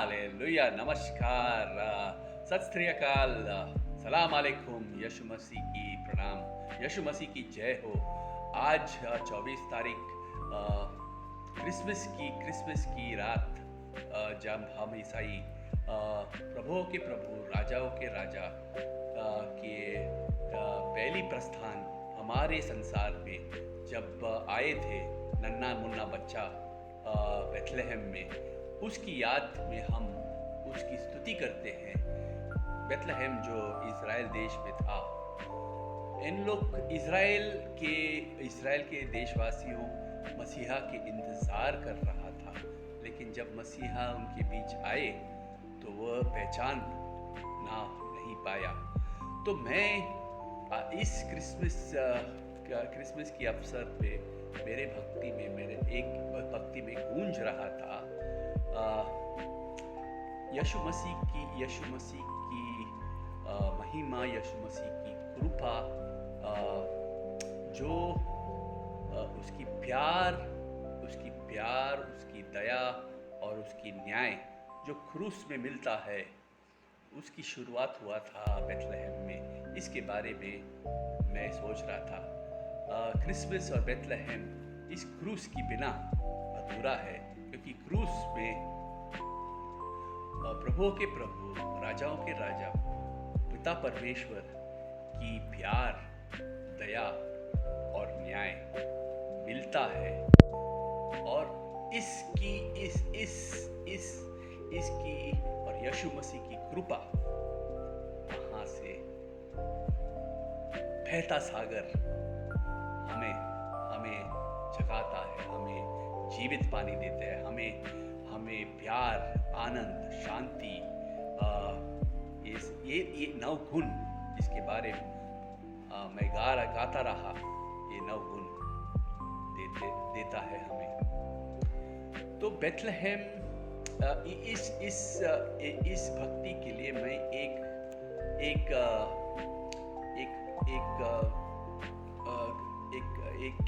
Hallelujah, नमस्कार, सत श्री अकाल, सलाम अलैकुम, यीशु मसीह की प्रणाम, यीशु मसीह की जय हो। आज 24 तारीख क्रिसमस की रात, जब हम ईसाई प्रभुओं के प्रभु, राजाओं के राजा के पहली प्रस्थान हमारे संसार में जब आए थे, नन्हा मुन्ना बच्चा बेथलेहम में, उसकी याद में हम उसकी स्तुति करते हैं। बेथलेहम जो इज़राइल देश में था, इन लोग इज़राइल के देशवासियों मसीहा के इंतज़ार कर रहा था, लेकिन जब मसीहा उनके बीच आए तो वह पहचान नहीं पाया। तो मैं इस क्रिसमस की अवसर पे मेरे भक्ति में गूंज रहा था यीशु मसीह की महिमा, यीशु मसीह की कृपा, जो उसकी प्यार, उसकी दया और उसकी न्याय जो क्रूस में मिलता है, उसकी शुरुआत हुआ था बेथलेहम में। इसके बारे में मैं सोच रहा था। क्रिसमस और बेथलेहम इस क्रूस की बिना अधूरा है, क्योंकि क्रूस में प्रभुओं के प्रभु, राजाओं के राजा, पिता परमेश्वर की प्यार, दया और न्याय मिलता है। और इसकी और यीशु मसीह की कृपा, वहां से बहता सागर हमें जगाता है, हमें जीवित पानी देता है, हमें प्यार, आनंद, शांति, ये नौ गुण जिसके बारे में मैं गाता रहा, ये नौ गुण देता है हमें। तो बेथलेहम, इस भक्ति के लिए मैं एक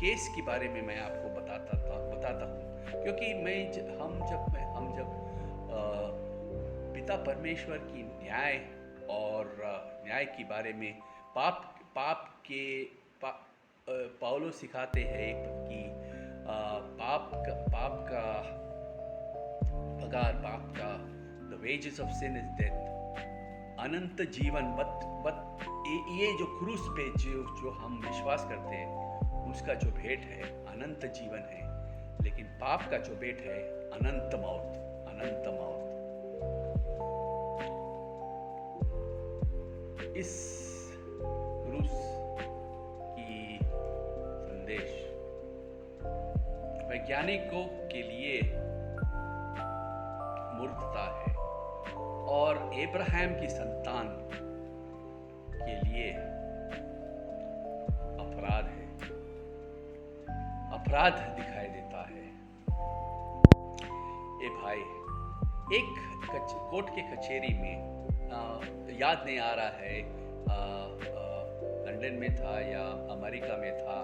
केस के बारे में मैं आपको बताता हूँ, क्योंकि हम जब पिता परमेश्वर की न्याय के बारे में, पौलुस सिखाते हैं कि पाप का पगार, पाप का the wages of sin is death, अनंत जीवन। ये जो क्रूस पे जो हम विश्वास करते हैं, उसका जो भेंट है अनंत जीवन है, लेकिन पाप का जो भेंट है अनंत मौत। इस क्रूस की संदेश वैज्ञानिकों के लिए मूर्खता है, और अब्राहम की संतान के लिए अपराध दिखाई देता है। ए भाई, एक कोर्ट के कचहरी में, याद नहीं आ रहा है लंदन में था या अमेरिका में था,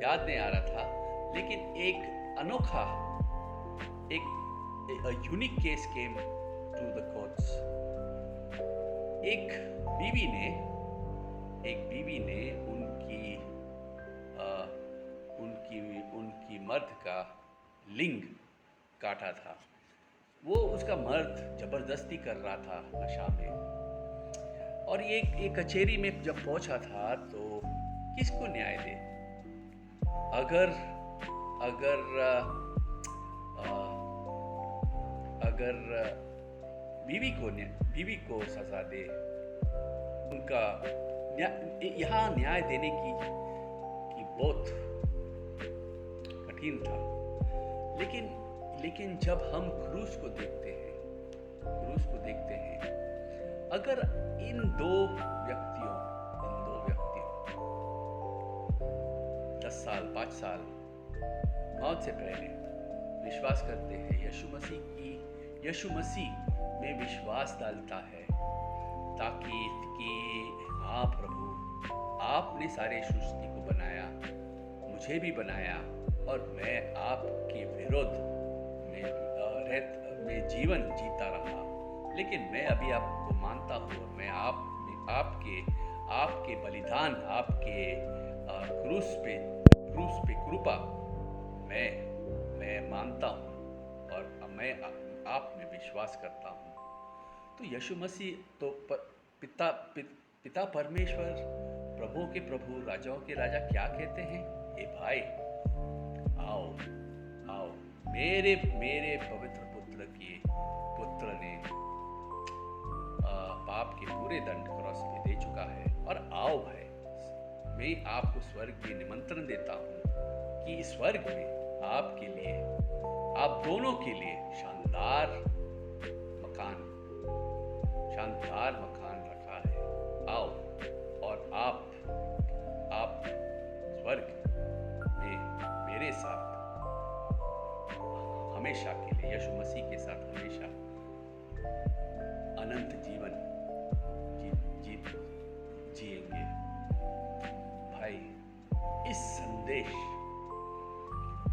याद नहीं आ रहा था, लेकिन एक अनोखा, एक unique case came to the courts. एक बीवी ने उनकी मर्द का लिंग काटा था। वो उसका मर्द जबरदस्ती कर रहा था नशा में, और ये कचहरी में जब पहुंचा था तो किसको न्याय दे? अगर बीवी को सजा दे, उनका यहाँ न्याय देने की बहुत कठिन था। लेकिन जब हम क्रूस को देखते हैं, अगर इन दो व्यक्तियों 10 साल 5 साल मौत से पहले विश्वास करते हैं, यीशु मसीह में विश्वास डालता है, ताकि हाँ प्रभु, आपने सारे सृष्टि को बनाया, मुझे भी बनाया, और मैं आपके विरोध में जीवन जीता रहा, लेकिन मैं अभी आपको मानता हूँ, और मैं आपके आपके बलिदान, आपके क्रूस पे कृपा मैं मानता हूँ, और मैं आप में विश्वास करता हूँ। तो यीशु मसीह तो पिता पिता परमेश्वर, प्रभुओं के प्रभु, राजाओं के राजा क्या कहते हैं? हे भाई, आओ आओ, मेरे मेरे पवित्र पुत्र ने पाप के पूरे दंड क्रॉस पे दे चुका है। और आओ भाई, मैं आपको स्वर्ग में निमंत्रण देता हूँ कि स्वर्ग में आपके लिए, आप दोनों के लिए शानदार मकान रखा है। आओ, और आप स्वर्ग में मेरे साथ हमेशा के लिए, यीशु मसीह के साथ हमेशा अनंत जीवन जिएंगे। भाई, इस संदेश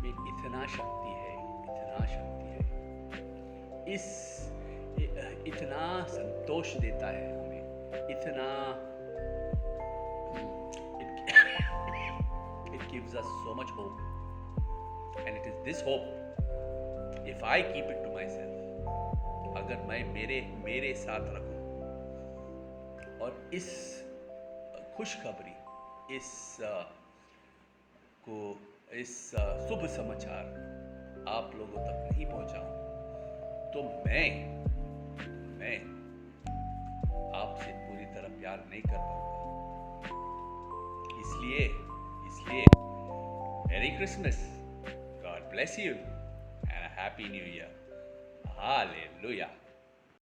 में इतना शक्ति है, इतना संतोष देता है हमें, इतना it gives us so much hope, and it is this hope, if I keep it to myself, अगर मैं मेरे साथ रखूं, और इस खुशखबरी, इस शुभ समाचार आप लोगों तक नहीं पहुंचाऊं, तो मैं आपसे पूरी तरह प्यार नहीं कर पाऊंगा। इसलिए मेरी Christmas, God bless you, and happy new year, hallelujah.